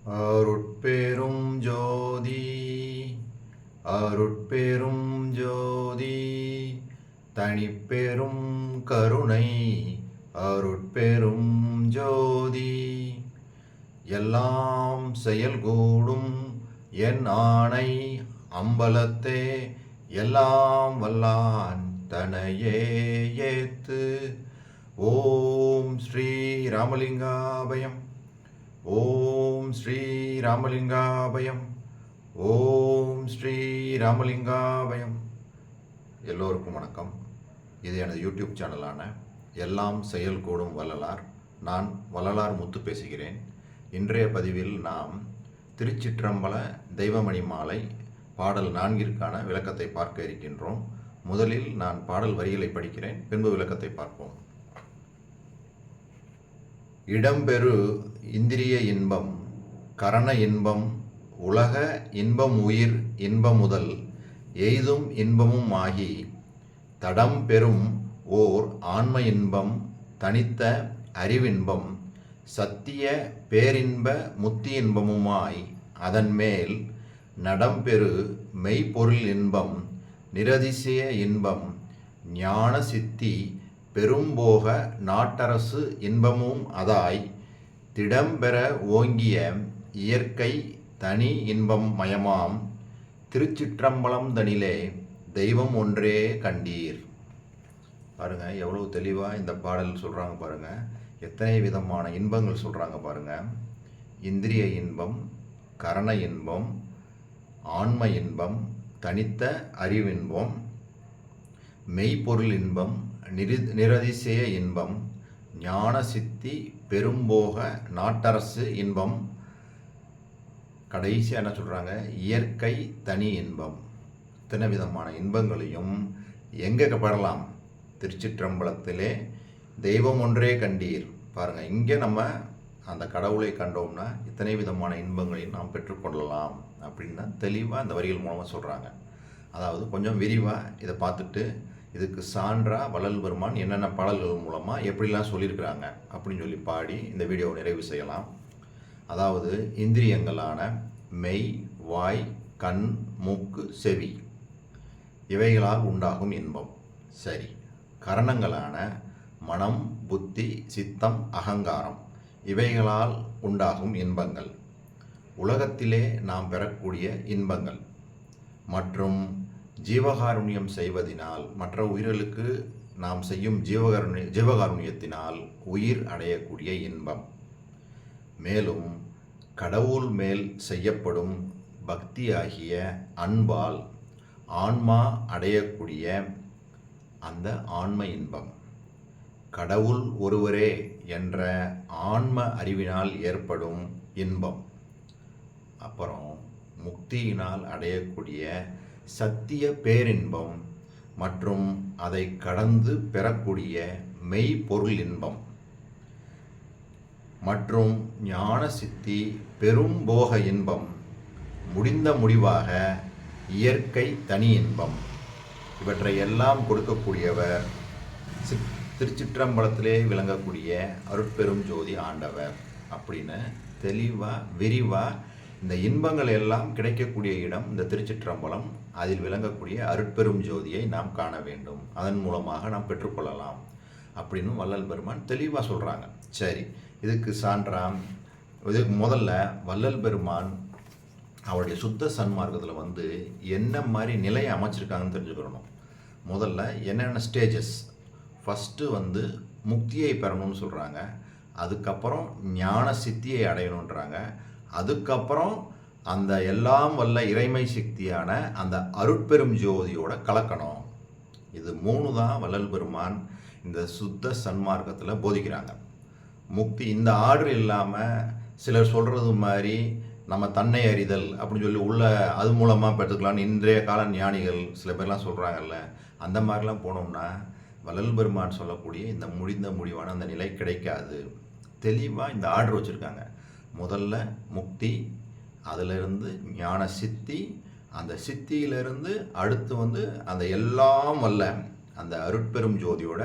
அருட்பெரும் ஜோதி அருட்பெரும் ஜோதி தனிப்பெரும் கருணை அருட்பெரும் ஜோதி எல்லாம் செயல்கூடும் என் ஆணை அம்பலத்தே எல்லாம் வல்லான் தனையே ஏத்து. ஓம் ஸ்ரீ ராமலிங்காபயம். ஓம் ஸ்ரீ ராமலிங்காபயம். ஓம் ஸ்ரீ ராமலிங்காபயம். எல்லோருக்கும் வணக்கம். இது எனது யூடியூப் சேனலான எல்லாம் செயல் கூடும் வள்ளலார். நான் வள்ளலார் முத்து பேசுகிறேன். இன்றைய பதிவில் நாம் திருச்சிற்றம்பல தெய்வமணி மாலை பாடல் 4 விளக்கத்தை பார்க்க இருக்கின்றோம். முதலில் நான் பாடல் வரிகளை படிக்கிறேன், பின்பு விளக்கத்தை பார்ப்போம். இடம்பெறு இந்திரிய இன்பம் கரண இன்பம் உலக இன்பம் உயிர் இன்பமுதல் எய்தும் இன்பமும் ஆகி தடம் பெறும் ஓர் ஆன்ம இன்பம் தனித்த அறிவின்பம் சத்திய பேரின்ப முத்தி இன்பமுமாய் அதன்மேல் நடம்பெறு மெய்ப்பொருள் இன்பம் நிரதிசய இன்பம் ஞான சித்தி பெரும்போக நாட்டரசு இன்பமும் அதாய் திடம்பெற ஓங்கிய இயற்கை தனி இன்பம் மயமாம் திருச்சிற்றம்பலம் தனிலே தெய்வம் ஒன்றே கண்டீர். பாருங்க, எவ்வளவு தெளிவாக இந்த பாடல் சொல்கிறாங்க பாருங்க. எத்தனை விதமான இன்பங்கள் சொல்கிறாங்க பாருங்க. இந்திரிய இன்பம், கரண இன்பம், ஆன்ம இன்பம், தனித்த அறிவின்பம், மெய்ப்பொருள் இன்பம், நிரதிசய இன்பம், ஞான சித்தி பெரும்போக நாட்டரசு இன்பம், கடைசியாக என்ன சொல்கிறாங்க, இயற்கை தனி இன்பம். இத்தனை விதமான இன்பங்களையும் எங்கே பெறலாம்? திருச்சிற்றம்பலத்திலே தெய்வம் ஒன்றே கண்டீர். பாருங்கள், இங்கே நம்ம அந்த கடவுளை கண்டோம்னா இத்தனை விதமான இன்பங்களையும் நாம் பெற்றுக்கொள்ளலாம் அப்படின்னு தெளிவாக அந்த வரிகள் மூலமாக சொல்கிறாங்க. அதாவது கொஞ்சம் விரிவாக இதை பார்த்துட்டு இதுக்கு சான்றா வள்ளல் பெருமான் என்னென்ன பாடல்கள் மூலமாக எப்படிலாம் சொல்லியிருக்கிறாங்க அப்படின்னு சொல்லி பாடி இந்த வீடியோவை நிறைவு செய்யலாம். அதாவது இந்திரியங்களான மெய், வாய், கண், மூக்கு, செவி இவைகளால் உண்டாகும் இன்பம். சரி. கரணங்களான மனம், புத்தி, சித்தம், அகங்காரம் இவைகளால் உண்டாகும் இன்பங்கள், உலகத்திலே நாம் பெறக்கூடிய இன்பங்கள், மற்றும் ஜீவகாருண்யம் செய்வதினால் மற்ற உயிர்களுக்கு நாம் செய்யும் ஜீவகாருண்யத்தினால் உயிர் அடையக்கூடிய இன்பம், மேலும் கடவுள் மேல் செய்யப்படும் பக்தி ஆகிய அன்பால் ஆன்மா அடையக்கூடிய அந்த ஆன்ம இன்பம், கடவுள் ஒருவரே என்ற ஆன்ம அறிவினால் ஏற்படும் இன்பம், அப்புறம் முக்தியினால் அடையக்கூடிய சத்திய பேரின்பம் மற்றும் அதை கடந்து பெறக்கூடிய மெய்ப்பொருள் இன்பம், மற்றும் ஞான சித்தி பெரும்போக இன்பம், முடிந்த முடிவாக இயற்கை தனி இன்பம். இவற்றை எல்லாம் கொடுக்கக்கூடியவர் திருச்சிற்றம்பலத்திலே விளங்கக்கூடிய அருட்பெரும் ஜோதி ஆண்டவர் அப்படின்னு தெளிவாக விரிவாக இந்த இன்பங்கள் எல்லாம் கிடைக்கக்கூடிய இடம் இந்த திருச்சிற்றம்பலம். அதில் விளங்கக்கூடிய அருட்பெரும் ஜோதியை நாம் காண வேண்டும், அதன் மூலமாக நாம் பெற்றுக்கொள்ளலாம் அப்படின்னு வள்ளல் பெருமான் தெளிவாக சொல்கிறாங்க. சரி, இதுக்கு சான்றாம். இதுக்கு முதல்ல வள்ளல் பெருமான் அவருடைய சுத்த சன்மார்க்கத்தில் என்ன மாதிரி நிலையை அமைச்சிருக்காங்கன்னு தெரிஞ்சுக்கிறணும். முதல்ல என்னென்ன ஸ்டேஜஸ். ஃபஸ்ட்டு முக்தியை பெறணும்னு சொல்கிறாங்க. அதுக்கப்புறம் ஞான சித்தியை அடையணுன்றாங்க. அதுக்கப்புறம் அந்த எல்லாம் வல்ல இறைமை சக்தியான அந்த அருட்பெரும் ஜோதியோட கலக்கணும். இது 3 தான் வள்ளல் பெருமான் இந்த சுத்த சன்மார்க்கத்தில் போதிக்கிறாங்க. முக்தி இந்த ஆர்டர் இல்லாமல் சிலர் சொல்கிறது மாதிரி நம்ம தன்னை அறிதல் அப்படின்னு சொல்லி உள்ள அது மூலமாக பெற்றுக்கலான்னு இன்றைய கால ஞானிகள் சில பேர்லாம் சொல்கிறாங்கல்ல, அந்த மாதிரிலாம் போனோம்னா வள்ளல் பெருமான் சொல்லக்கூடிய இந்த முடிந்த முடிவான அந்த நிலை கிடைக்காது. தெளிவாக இந்த ஆர்டர் வச்சுருக்காங்க. முதல்ல முக்தி, அதிலிருந்து ஞான சித்தி, அந்த சித்தியிலிருந்து அடுத்து அந்த எல்லாம் வல்ல அந்த அருட்பெரும் ஜோதியோட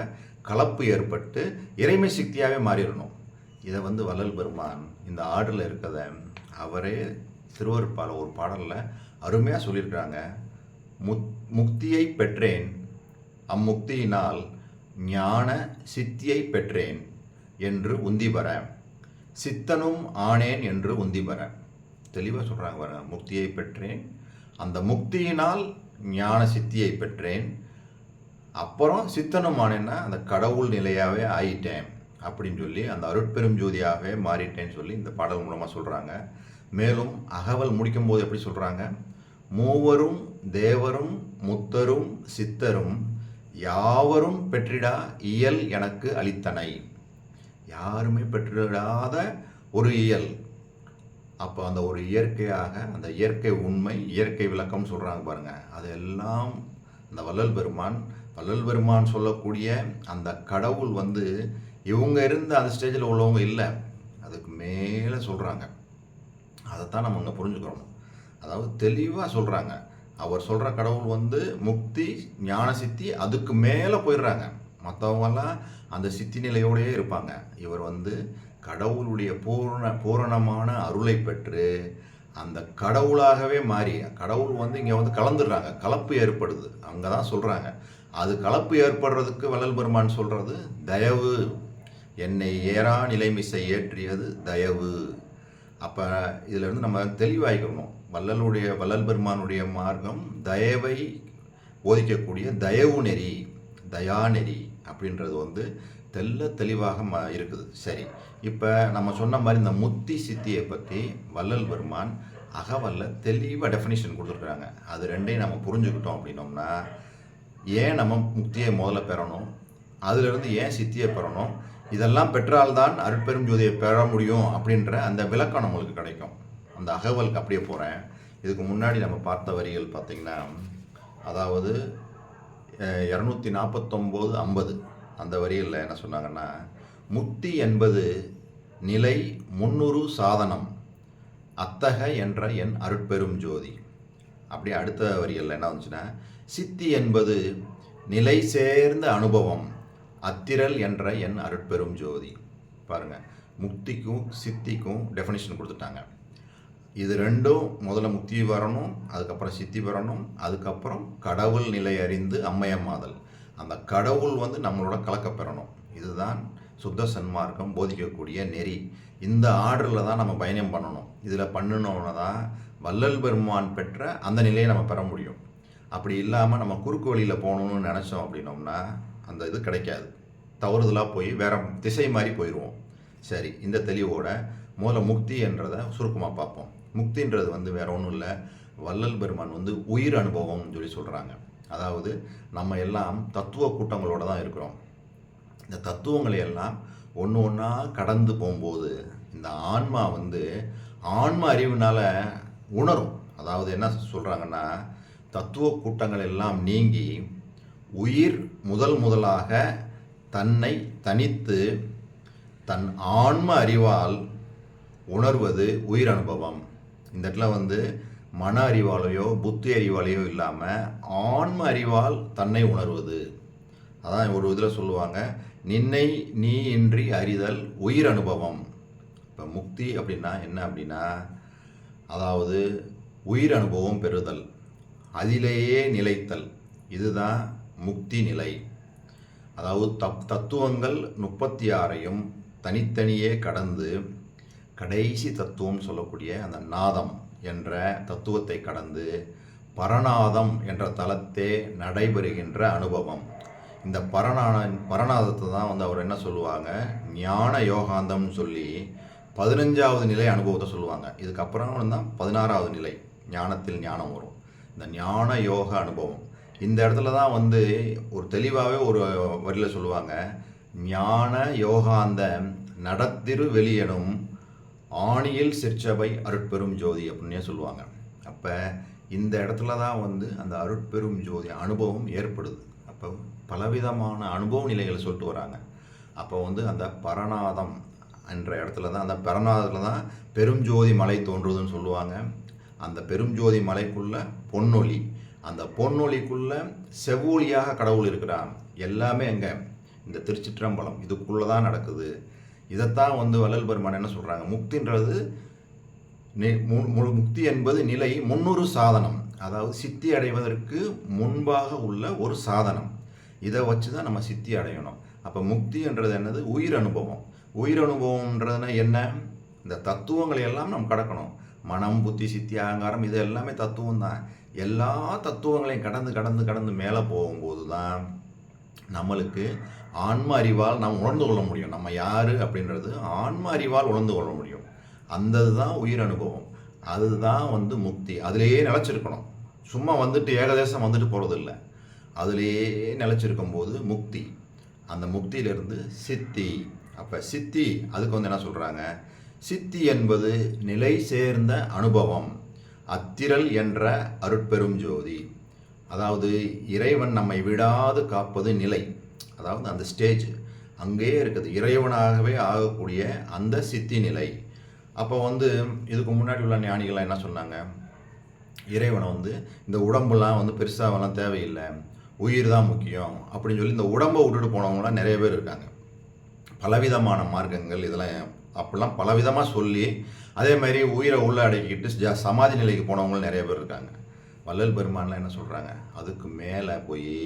கலப்பு ஏற்பட்டு இறைமை சக்தியாகவே மாறிடணும். இதை வள்ளல் பெருமான் இந்த ஆர்டரில் இருக்கிறத அவரே திருவருட்பால ஒரு பாடலில் அருமையாக சொல்லியிருக்கிறாங்க. முக்தியை பெற்றேன், அம்முக்தியினால் ஞான சித்தியை பெற்றேன் என்று உந்திபர, சித்தனும் ஆனேன் என்று உந்திபர. தெளிவாக சொல்கிறாங்க பாருங்க. முக்தியை பெற்றேன், அந்த முக்தியினால் ஞான சித்தியை பெற்றேன், அப்புறம் சித்தனும் ஆனேன்னா அந்த கடவுள் நிலையாகவே ஆயிட்டேன் அப்படின்னு சொல்லி அந்த அருட்பெரும் ஜோதியாகவே மாறிட்டேன்னு சொல்லி இந்த பாடல் மூலமாக சொல்கிறாங்க. மேலும் அகவல் முடிக்கும்போது எப்படி சொல்கிறாங்க? மூவரும் தேவரும் முத்தரும் சித்தரும் யாவரும் பெற்றிடா இயல் எனக்கு அளித்தனை. யாருமே பெற்றிடாத ஒரு இயல். அப்போ அந்த ஒரு இயற்கையாக, அந்த இயற்கை உண்மை, இயற்கை விளக்கம் சொல்கிறாங்க பாருங்கள். அதெல்லாம் அந்த வள்ளல் பெருமான் சொல்லக்கூடிய அந்த கடவுள் வந்து இவங்க இருந்த அந்த ஸ்டேஜில் உள்ளவங்க இல்லை, அதுக்கு மேலே சொல்கிறாங்க. அதைத்தான் நம்ம அங்கே புரிஞ்சுக்கிறோம். அதாவது தெளிவாக சொல்கிறாங்க. அவர் சொல்கிற கடவுள் வந்து முக்தி ஞான சித்தி, அதுக்கு மேலே போயிடுறாங்க. மற்றவங்கெல்லாம் அந்த சித்தி நிலையோடையே இருப்பாங்க. இவர் வந்து கடவுளுடைய பூரணமான அருளை பெற்று அந்த கடவுளாகவே மாறி, கடவுள் வந்து இங்கே வந்து கலந்துடுறாங்க, கலப்பு ஏற்படுது. அங்கே தான் சொல்கிறாங்க. அது கலப்பு ஏற்படுறதுக்கு வள்ளல் பெருமான் சொல்கிறது தயவு, என்னை ஏறா நிலைமிசை ஏற்றியது தயவு. அப்போ இதிலிருந்து நம்ம தெளிவாகிக்கணும். வள்ளல் பெருமானுடைய மார்க்கம் தயவை போதிக்கக்கூடிய தயவு நெறி, தயா நெறி அப்படின்றது வந்து தெளிவாக இருக்குது. சரி, இப்போ நம்ம சொன்ன மாதிரி இந்த முத்தி சித்தியை பற்றி வள்ளல் பெருமான் அகவல்ல தெளிவாக டெஃபினிஷன் கொடுத்துருக்குறாங்க. அது ரெண்டையும் நம்ம புரிஞ்சுக்கிட்டோம் அப்படின்னோம்னா, ஏன் நம்ம முக்தியை முதல்ல பெறணும், அதிலிருந்து ஏன் சித்தியை பெறணும், இதெல்லாம் பெற்றால்தான் அருட்பெரும் ஜோதியை பெற முடியும் அப்படின்ற அந்த விளக்கம் நம்மளுக்கு கிடைக்கும். அந்த அகவலுக்கு அப்படியே போகிறேன். இதுக்கு முன்னாடி நம்ம பார்த்த வரிகள் பார்த்திங்கன்னா, அதாவது 249-50 அந்த வரிகளில் என்ன சொன்னாங்கன்னா, முக்தி என்பது நிலை முன்னுறு சாதனம் அத்தக என்ற என் அருட்பெரும் ஜோதி. அப்படியே அடுத்த வரிகளில் என்ன வந்துச்சுன்னா, சித்தி என்பது நிலை சேர்ந்த அனுபவம் அத்திரல் என்ற என் அருட்பெரும் ஜோதி. பாருங்கள், முக்திக்கும் சித்திக்கும் டெஃபினிஷன் கொடுத்துட்டாங்க. இது ரெண்டும் முதல்ல முக்தி வரணும், அதுக்கப்புறம் சித்தி வரணும், அதுக்கப்புறம் கடவுள் நிலை அறிந்து அம்மையமாதல். அந்த கடவுள் வந்து நம்மளோட கலக்க பெறணும். இதுதான் சுத்த சன்மார்க்கம் போதிக்கக்கூடிய நெறி. இந்த ஆர்டரில் தான் நம்ம பயணம் பண்ணணும். இதில் பண்ணினோன்னா தான் வள்ளல் பெருமான் பெற்ற அந்த நிலையை நம்ம பெற முடியும். அப்படி இல்லாமல் நம்ம குறுக்கு வழியில் போகணுன்னு நினச்சோம் அப்படின்னோம்னா அந்த இது கிடைக்காது. தவறுதலாக போய் வேறு திசை மாதிரி போயிடுவோம். சரி, இந்த தெளிவோட முதல்ல முக்தி என்றதை சுருக்கமாக பார்ப்போம். முக்தின்றது வந்து வேறு ஒன்றும் இல்லை, வள்ளல் பெருமான் வந்து உயிர் அனுபவம்னு சொல்லி சொல்கிறாங்க. அதாவது நம்ம எல்லாம் தத்துவ கூட்டங்களோடு தான் இருக்கிறோம். இந்த தத்துவங்களை எல்லாம் ஒன்று ஒன்றா கடந்து போகும்போது இந்த ஆன்மா வந்து ஆன்ம அறிவுனால் உணரும். அதாவது என்ன சொல்கிறாங்கன்னா, தத்துவ கூட்டங்கள் எல்லாம் நீங்கி உயிர் முதலாக தன்னை தனித்து தன் ஆன்ம அறிவால் உணர்வது உயிர் அனுபவம். இந்த இடத்துல வந்து மன அறிவாலையோ புத்தி அறிவாலையோ இல்லாமல் ஆன்ம அறிவால் தன்னை உணர்வது. அதான் ஒரு இதில் சொல்லுவாங்க, நின்னை நீ இன்றி அறிதல் உயிர் அனுபவம். இப்போ முக்தி அப்படின்னா என்ன அப்படின்னா, அதாவது உயிர் அனுபவம் பெறுதல், அதிலேயே நிலைத்தல், இதுதான் முக்தி நிலை. அதாவது தத்துவங்கள் 36ஐயும் தனித்தனியே கடந்து கடைசி தத்துவம் சொல்லக்கூடிய அந்த நாதம் என்ற தத்துவத்தை கடந்து பரநாதம் என்ற தலத்தே நடைபெறுகின்ற அனுபவம். இந்த பரநாதத்தை தான் வந்து அவர் என்ன சொல்லுவாங்க, ஞான யோகாந்தம்னு சொல்லி 15வது நிலை அனுபவத்தை சொல்லுவாங்க. இதுக்கப்புறம் தான் 16வது நிலை ஞானத்தில் ஞானம் வரும். இந்த ஞான யோக அனுபவம் இந்த இடத்துல தான் வந்து ஒரு தெளிவாகவே ஒரு வரியில் சொல்லுவாங்க, ஞான யோகாந்த நடத்திரு வெளியனும் ஆணியில் சிற்சபை அருட்பெரும் ஜோதி அப்படின்னே சொல்லுவாங்க. அப்போ இந்த இடத்துல தான் வந்து அந்த அருட்பெரும் ஜோதி அனுபவம் ஏற்படுது. அப்போ பலவிதமான அனுபவ நிலைகளை சொல்லிட்டு வராங்க. அப்போ வந்து அந்த பரநாதம் என்ற இடத்துல தான், அந்த பரநாதத்தில் தான் பெருஞ்சோதி மலை தோன்றுதுன்னு சொல்லுவாங்க. அந்த பெருஞ்சோதி மலைக்குள்ள பொன்னொளி, அந்த பொன்னொளிக்குள்ள செவ்வொளியாக கடவுள் இருக்கிறான். எல்லாமே எங்கே, இந்த திருச்சிற்றம்பலம் இதுக்குள்ளே தான் நடக்குது. இதைத்தான் வள்ளல் பெருமான் என்ன சொல்கிறாங்க, முக்தின்றது முக்தி என்பது நிலை முன்னொரு சாதனம், அதாவது சித்தி அடைவதற்கு முன்பாக உள்ள ஒரு சாதனம். இதை வச்சு தான் நம்ம சித்தி அடையணும். அப்போ முக்தின்றது என்னது, உயிர் அனுபவம். உயிர் அனுபவம்ன்றதுனா என்ன, இந்த தத்துவங்களை எல்லாம் நம்ம கடக்கணும். மனம், புத்தி, சித்தி, அகங்காரம் இது எல்லாமே தத்துவம் தான். எல்லா தத்துவங்களையும் கடந்து கடந்து கடந்து மேலே போகும்போது தான் நம்மளுக்கு ஆன்ம அறிவால் நாம் உணர்ந்து கொள்ள முடியும். நம்ம யார் அப்படின்றது ஆன்ம அறிவால் உணர்ந்து கொள்ள முடியும். அந்த தான் உயிர் அனுபவம், அதுதான் முக்தி. அதிலேயே நிலச்சிருக்கணும். சும்மா ஏகதேசம் போகிறது இல்லை, அதிலேயே நிலச்சிருக்கும் போது முக்தி. அந்த முக்தியிலிருந்து சித்தி. அப்போ சித்தி அதுக்கு என்ன சொல்கிறாங்க, சித்தி என்பது நிலை சேர்ந்த அனுபவம், அத்திரல் என்ற அருட்பெரும் ஜோதி. அதாவது இறைவன் நம்மை விடாது காப்பது நிலை, அதாவது அந்த ஸ்டேஜ் அங்கேயே இருக்குது, இறைவனாகவே ஆகக்கூடிய அந்த சித்தி நிலை. அப்போ இதுக்கு முன்னாடி உள்ள ஞானிகள்லாம் என்ன சொன்னாங்க, இறைவனை இந்த உடம்புலாம் பெருசாகலாம் தேவையில்லை, உயிர் தான் முக்கியம் அப்படின்னு சொல்லி இந்த உடம்பை விட்டுட்டு போனவங்களாம் நிறைய பேர் இருக்காங்க. பலவிதமான மார்க்கங்கள் இதெல்லாம் அப்படிலாம் பலவிதமாக சொல்லி அதே மாதிரி உயிரை உள்ளே அடக்கிட்டு சமாதி நிலைக்கு போனவங்களும் நிறைய பேர் இருக்காங்க. வள்ளல் பெருமான்லாம் என்ன சொல்கிறாங்க, அதுக்கு மேலே போய்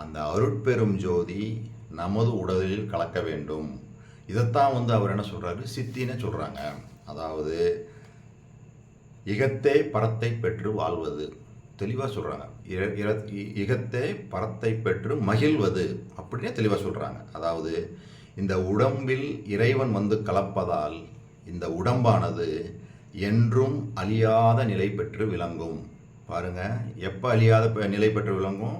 அந்த அருட்பெரும் ஜோதி நமது உடலில் கலக்க வேண்டும். இதைத்தான் அவர் என்ன சொல்கிறாரு, சித்தின்னு சொல்கிறாங்க. அதாவது இகத்தே பரத்தை பெற்று வாழ்வது, தெளிவாக சொல்கிறாங்க. இகத்தே பரத்தை பெற்று மகிழ்வது அப்படின்னே தெளிவாக சொல்கிறாங்க. அதாவது இந்த உடம்பில் இறைவன் கலப்பதால் இந்த உடம்பானது என்றும் அழியாத நிலை பெற்று விளங்கும். பாருங்கள், எப்போ அழியாத நிலை பெற்று விளங்கும்,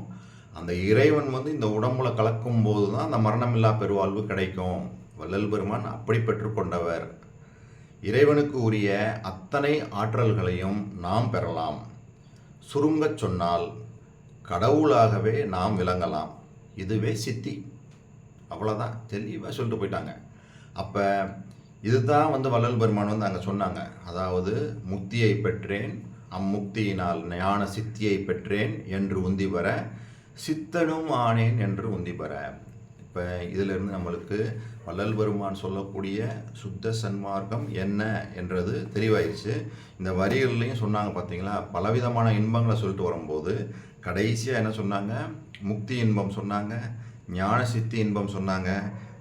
அந்த இறைவன் இந்த உடம்புல கலக்கும் போது தான் அந்த மரணமில்லா பெருவாழ்வு கிடைக்கும். வள்ளல் பெருமான் அப்படி பெற்றுக்கொண்டவர். இறைவனுக்கு உரிய அத்தனை ஆற்றல்களையும் நாம் பெறலாம். சுருங்கச் சொன்னால் கடவுளாகவே நாம் விளங்கலாம். இதுவே சித்தி. அவ்வளோதான், தெளிவாக சொல்லிட்டு போயிட்டாங்க. அப்போ இதுதான் வள்ளல் பெருமான் அங்கே சொன்னாங்க. அதாவது முக்தியை பெற்றேன், அம்முக்தியினால் ஞான சித்தியை பெற்றேன் என்று உந்தி பெற, சித்தனும் ஆனேன் என்று உந்தி பெற. இப்போ இதிலிருந்து நம்மளுக்கு வள்ளல் பெருமான் சொல்லக்கூடிய சுத்த சன்மார்க்கம் என்ன என்றது தெளிவாயிடுச்சு. இந்த வரிகள்லையும் சொன்னாங்க பார்த்தீங்களா, பலவிதமான இன்பங்களை சொல்லிட்டு வரும்போது கடைசியாக என்ன சொன்னாங்க, முக்தி இன்பம் சொன்னாங்க, ஞான சித்தி இன்பம் சொன்னாங்க.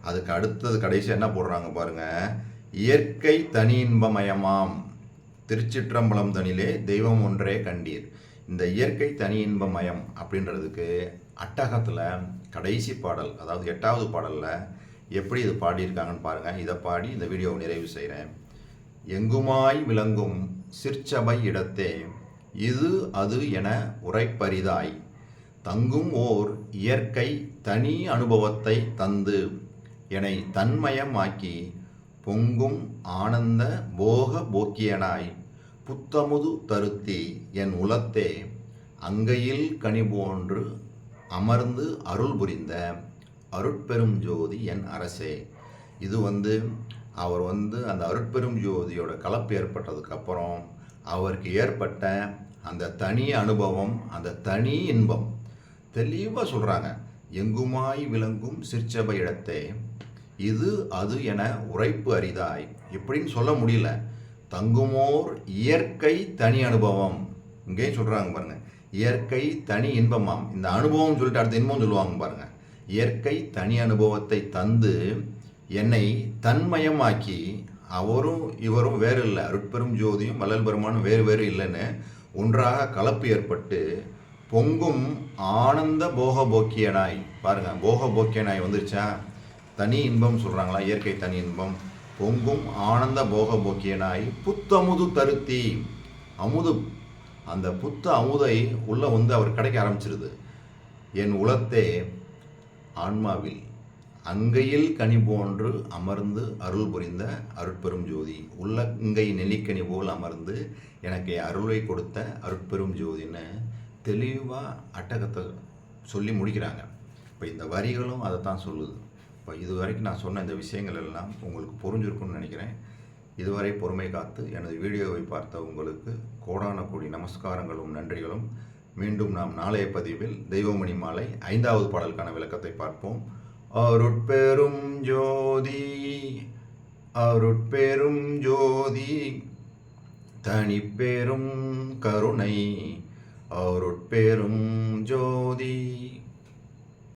அதுக்கு அடுத்தது கடைசியாக என்ன போடுறாங்க பாருங்கள், இயற்கை தனி இன்பமயமாம் திருச்சிற்றம்பலம் தனிலே தெய்வம் ஒன்றே கண்டீர். இந்த இயற்கை தனி இன்பமயம் அப்படின்றதுக்கு அட்டகத்தில் கடைசி பாடல், அதாவது 8வது பாடலில் எப்படி இது பாடியிருக்காங்கன்னு பாருங்கள். இதை பாடி இந்த வீடியோவை நிறைவு செய்கிறேன். எங்குமாய் விளங்கும் சிற்சபை இடத்தே இது அது என உரைப்பரிதாய் தங்கும் ஓர் இயற்கை தனி அனுபவத்தை தந்து என்னை தன்மயமாக்கி பொங்கும் ஆனந்த போக போக்கியனாய் புத்தமுது தருத்தி என் உளத்தே அங்கையில் கனி போன்று அமர்ந்து அருள் புரிந்த அருட்பெரும் ஜோதி என் அரசே. இது அவர் அந்த அருட்பெரும் ஜோதியோட கலப்பு ஏற்பட்டதுக்கப்புறம் அவருக்கு ஏற்பட்ட அந்த தனி அனுபவம், அந்த தனி இன்பம் தெளிவாக சொல்கிறாங்க. எங்குமாய் விளங்கும் சிற்சபை இடத்தே இது அது என உரைப்பு அரிதாய், இப்படின்னு சொல்ல முடியல. தங்குமோர் இயற்கை தனி அனுபவம், இங்கேயும் சொல்கிறாங்க பாருங்க, இயற்கை தனி இன்பமாம். இந்த அனுபவம் சொல்லிட்டு அடுத்த இன்பம் சொல்லுவாங்க பாருங்க. இயற்கை தனி அனுபவத்தை தந்து என்னை தன்மயமாக்கி, அவரும் இவரும் வேறு இல்லை, அருட்பெரும் ஜோதியும் வள்ளல் பெருமானும் வேறு வேறு இல்லைன்னு ஒன்றாக கலப்பு ஏற்பட்டு பொங்கும் ஆனந்த போகபோக்கியனாய். பாருங்க, போகபோக்கியனாய் வந்துருச்சா, தனி இன்பம் சொல்கிறாங்களா, இயற்கை தனி இன்பம். பொங்கும் ஆனந்த போகபோக்கியனாய் புத்தமுது தருத்தி, அமுது, அந்த புத்த அமுதை உள்ள அவர் கிடைக்க ஆரம்பிச்சிருது. என் உளத்தே ஆன்மாவில் அங்கையில் கனி போன்று அமர்ந்து அருள் புரிந்த அருட்பெரும் ஜோதி, உள்ளங்கை நெல்லிக்கனி போல் அமர்ந்து எனக்கு அருளை கொடுத்த அருட்பெரும் ஜோதின்னு தெளிவாக அட்டகத்தை சொல்லி முடிக்கிறாங்க. இப்போ இந்த வரிகளும் அதை தான் சொல்லுது. இப்போ இது வரைக்கும் நான் சொன்ன இந்த விஷயங்கள் எல்லாம் உங்களுக்கு புரிஞ்சிருக்குன்னு நினைக்கிறேன். இதுவரை பொறுமை காத்து எனது வீடியோவை பார்த்த உங்களுக்கு கோடான கோடி நமஸ்காரங்களும் நன்றிகளும். மீண்டும் நாம் நாளைய பதிவில் தெய்வமணி மாலை 5வது பாடலுக்கான விளக்கத்தை பார்ப்போம். அருட்பெரும் ஜோதி அருட்பெரும் ஜோதி தனிப்பெரும் கருணை அருட்பெரும் ஜோதி